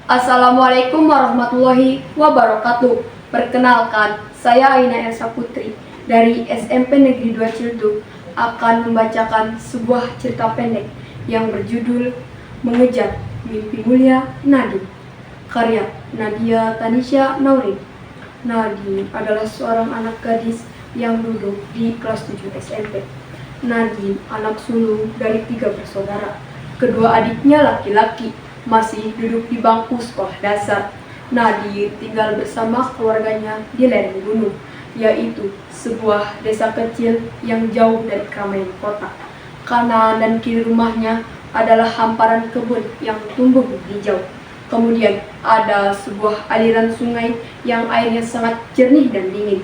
Assalamualaikum warahmatullahi wabarakatuh. Perkenalkan, saya Aina Elsa Putri dari SMP Negeri 2 Ciledug akan membacakan sebuah cerita pendek yang berjudul Mengejar Mimpi Mulia Nadine, karya Nadia Tanisha Naurin. Nadine adalah seorang anak gadis yang duduk di kelas 7 SMP. Nadine anak sulung dari 3 bersaudara. Kedua adiknya laki-laki, masih duduk di bangku sekolah dasar. Nadine tinggal bersama keluarganya di lereng gunung, yaitu sebuah desa kecil yang jauh dari keramaian kota. Kanan dan kiri rumahnya adalah hamparan kebun yang tumbuh hijau. Kemudian ada sebuah aliran sungai yang airnya sangat jernih dan dingin.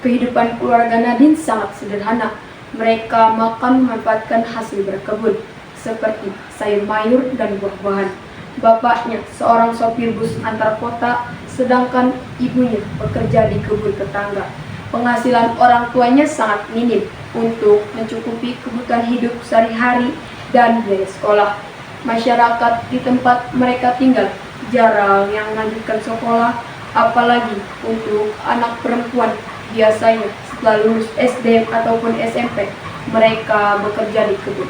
Kehidupan keluarga Nadine sangat sederhana. Mereka makan memanfaatkan hasil berkebun, seperti sayur mayur dan buah-buahan. Bapaknya seorang sopir bus antar kota, sedangkan ibunya bekerja di kebun tetangga. Penghasilan orang tuanya sangat minim untuk mencukupi kebutuhan hidup sehari-hari dan biaya sekolah. Masyarakat di tempat mereka tinggal jarang yang melanjutkan sekolah, apalagi untuk anak perempuan. Biasanya setelah lulus SD ataupun SMP, mereka bekerja di kebun.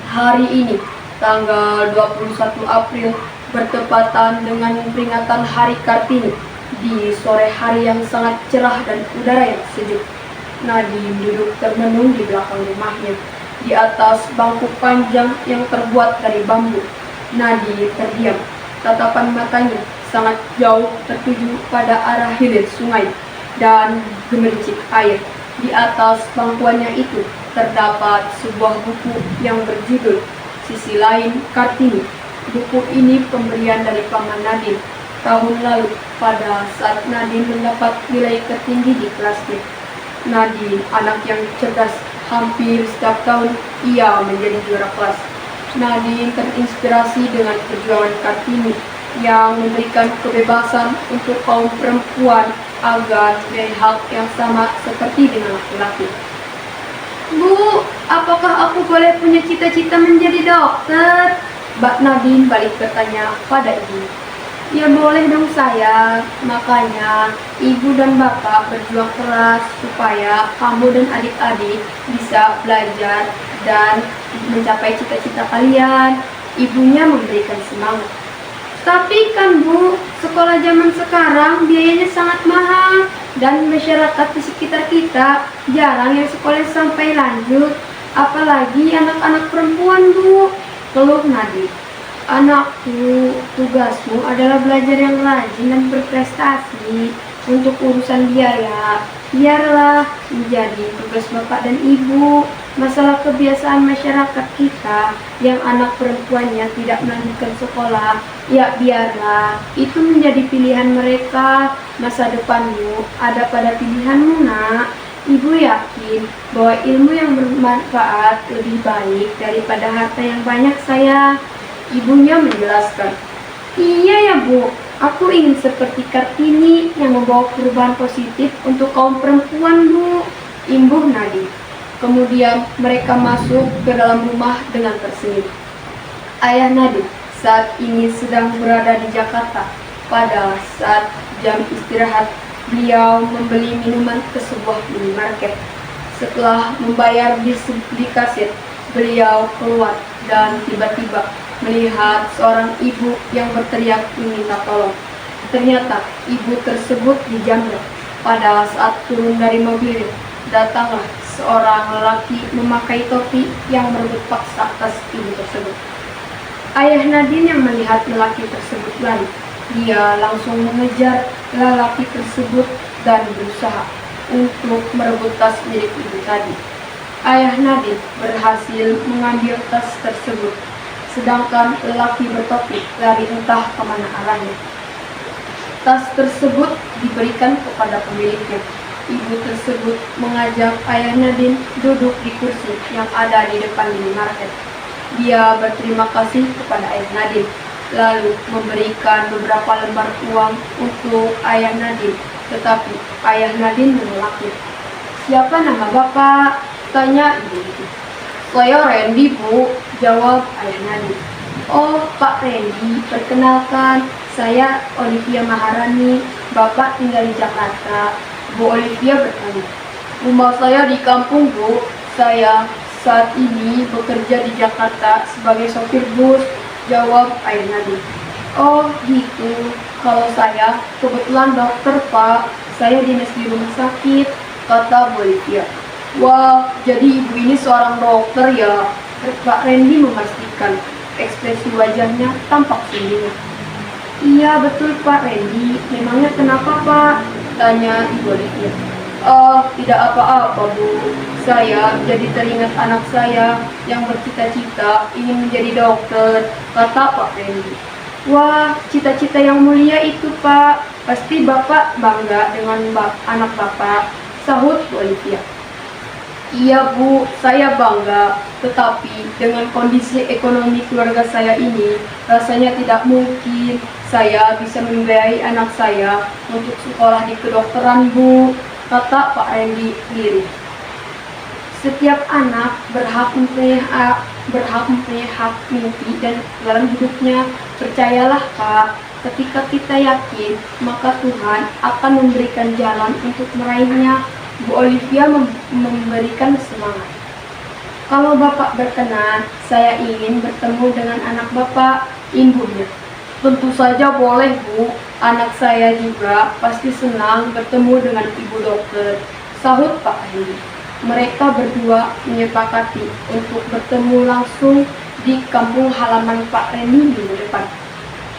Hari ini, tanggal 21 April, bertepatan dengan peringatan Hari Kartini, di sore hari yang sangat cerah dan udara yang sejuk. Nadine duduk termenung di belakang rumahnya, di atas bangku panjang yang terbuat dari bambu. Nadine terdiam, tatapan matanya sangat jauh tertuju pada arah hilir sungai dan gemericik air. Di atas bangkuannya itu terdapat sebuah buku yang berjudul Sisi Lain Kartini. Buku ini pemberian dari paman Nadine tahun lalu pada saat Nadine mendapat nilai tertinggi di kelasnya. Nadine anak yang cerdas, hampir setiap tahun ia menjadi juara kelas. Nadine terinspirasi dengan perjuangan Kartini yang memberikan kebebasan untuk kaum perempuan agar memiliki hak yang sama seperti dengan laki-laki. Bu, apakah aku boleh punya cita-cita menjadi dokter? Mbak Nadine balik bertanya pada ibu. Ya boleh dong sayang, makanya ibu dan bapak berjuang keras supaya kamu dan adik-adik bisa belajar dan mencapai cita-cita kalian. Ibunya memberikan semangat. Tapi kan Bu, sekolah zaman sekarang biayanya sangat mahal dan masyarakat di sekitar kita jarang yang sekolah sampai lanjut, apalagi anak-anak perempuan Bu, keluh Nadine. Anakku, tugasmu adalah belajar yang rajin dan berprestasi. Untuk urusan biaya, biarlah menjadi tugas bapak dan ibu. Masalah kebiasaan masyarakat kita yang anak perempuannya tidak melanjutkan sekolah, ya biarlah, itu menjadi pilihan mereka. Masa depanmu ada pada pilihanmu nak. Ibu yakin bahwa ilmu yang bermanfaat lebih baik daripada harta yang banyak sayang. Ibunya menjelaskan. Iya ya Bu, aku ingin seperti Kartini yang membawa perubahan positif untuk kaum perempuan Bu, imbuh Nadine. Kemudian mereka masuk ke dalam rumah dengan tersenyum. Ayah Nadine saat ini sedang berada di Jakarta. Pada saat jam istirahat, beliau membeli minuman ke sebuah minimarket. Setelah membayar di kasir, beliau keluar dan tiba-tiba melihat seorang ibu yang berteriak meminta tolong. Ternyata ibu tersebut dijamret. Pada saat turun dari mobil, datanglah seorang lelaki memakai topi yang merebut paksa atas ibu tersebut. Ayah Nadine yang melihat lelaki tersebut lari, dia langsung mengejar lelaki tersebut dan berusaha untuk merebut tas milik ibu tadi. Ayah Nadine berhasil mengambil tas tersebut, sedangkan lelaki bertopi lari entah kemana arahnya. Tas tersebut diberikan kepada pemiliknya. Ibu tersebut mengajak ayah Nadine duduk di kursi yang ada di depan minimarket. Dia berterima kasih kepada ayah Nadine, lalu memberikan beberapa lembar uang untuk ayah Nadine. Tetapi ayah Nadine menolaknya. Siapa nama bapak? Tanya ibu itu. Saya Randy Bu, jawab ayah Nadine. Oh Pak Randy, perkenalkan, saya Olivia Maharani, Bapak tinggal di Jakarta. Bu Olivia bertanya, rumah saya di kampung, Bu. Saya saat ini bekerja di Jakarta sebagai sopir bus, jawab Ainadi. Oh gitu, kalau saya kebetulan dokter, Pak. Saya dinas di rumah sakit, kata Bu Olivia. Wah, jadi ibu ini seorang dokter ya? Pak Randy memastikan. Ekspresi wajahnya tampak sedih. Iya betul Pak Randy, memangnya kenapa Pak? Tanya Ibu Olivia. Tidak apa-apa Bu. Saya jadi teringat anak saya yang bercita-cita ingin menjadi dokter, kata Pak Randy. Wah, cita-cita yang mulia itu Pak. Pasti Bapak bangga dengan anak Bapak, sahut Bu Olivia. Iya Bu, saya bangga. Tetapi dengan kondisi ekonomi keluarga saya ini, rasanya tidak mungkin saya bisa membiayai anak saya untuk sekolah di kedokteran Bu, kata Pak Randy lirih. Setiap anak berhak mempunyai hak mimpi dan dalam hidupnya. Percayalah Pak, ketika kita yakin, maka Tuhan akan memberikan jalan untuk meraihnya. Bu Olivia memberikan semangat. Kalau Bapak berkenan, saya ingin bertemu dengan anak Bapak, imbuhnya. Tentu saja boleh Bu, anak saya juga pasti senang bertemu dengan Ibu Dokter, sahut Pak Randy. Mereka berdua menyepakati untuk bertemu langsung di kampung halaman Pak Randy minggu depan.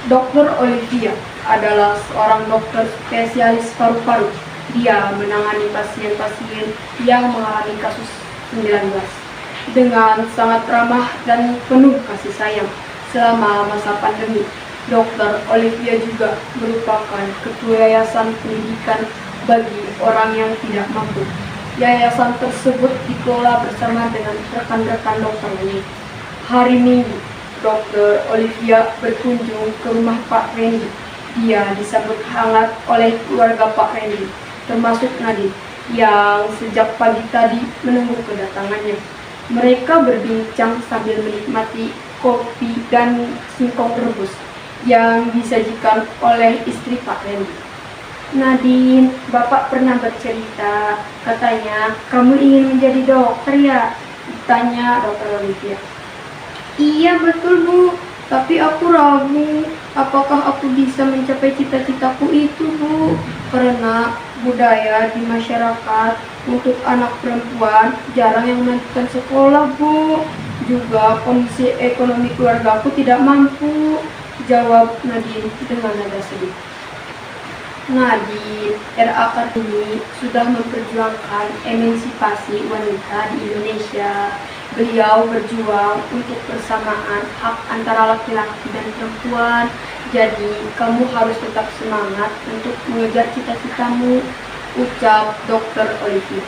Dr. Olivia adalah seorang dokter spesialis paru-paru. Dia menangani pasien-pasien yang mengalami kasus 19 dengan sangat ramah dan penuh kasih sayang selama masa pandemi. Dr. Olivia juga merupakan ketua yayasan pendidikan bagi orang yang tidak mampu. Yayasan tersebut dikelola bersama dengan rekan-rekan dokter lain. Hari Minggu, Dr. Olivia berkunjung ke rumah Pak Randy. Dia disambut hangat oleh keluarga Pak Randy, termasuk Nadine, yang sejak pagi tadi menunggu kedatangannya. Mereka berbincang sambil menikmati kopi dan singkong rebus yang disajikan oleh istri Pak Randy. Nadine, Bapak pernah bercerita, katanya kamu ingin menjadi dokter ya? Tanya Dr. Olivia. Iya betul Bu, tapi aku ragu apakah aku bisa mencapai cita-citaku itu Bu, karena budaya di masyarakat untuk anak perempuan jarang yang melanjutkan sekolah Bu. Juga kondisi ekonomi keluargaku tidak mampu, jawab Nadine dengan nada sedih. Nadine, RA Kartini sudah memperjuangkan emansipasi wanita di Indonesia. Beliau berjuang untuk persamaan hak antara laki-laki dan perempuan. Jadi, kamu harus tetap semangat untuk mengejar cita-citamu, ucap Dr. Olivia.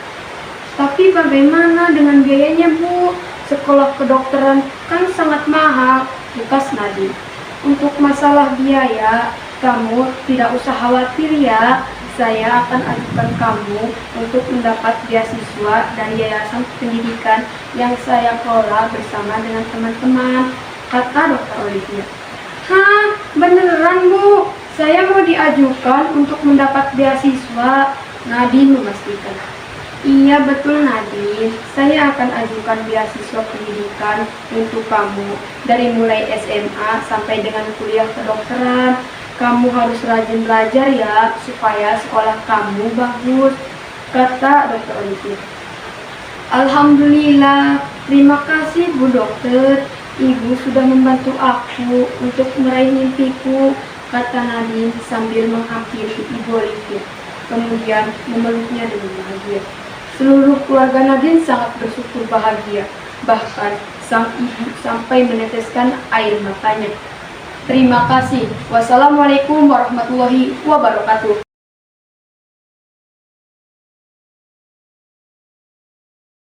Tapi bagaimana dengan biayanya, Bu? Sekolah kedokteran kan sangat mahal, tukas Nadine. Untuk masalah biaya, kamu tidak usah khawatir ya. Saya akan ajukan kamu untuk mendapat beasiswa dari yayasan pendidikan yang saya kelola bersama dengan teman-teman, kata Dr. Olivia. Hah, beneran Bu? Saya mau diajukan untuk mendapat beasiswa, Nadine memastikan. Iya betul Nadine, saya akan ajukan beasiswa pendidikan untuk kamu dari mulai SMA sampai dengan kuliah kedokteran. Kamu harus rajin belajar ya, supaya sekolah kamu bagus, kata Dr. Olivia. Alhamdulillah, terima kasih Bu Dokter. Ibu sudah membantu aku untuk meraih mimpiku, kata Nadine sambil menghampiri Ibu Olivia. Kemudian memeluknya dengan bahagia. Seluruh keluarga Nadine sangat bersyukur bahagia. Bahkan sang ibu sampai meneteskan air matanya. Terima kasih. Wassalamualaikum warahmatullahi wabarakatuh.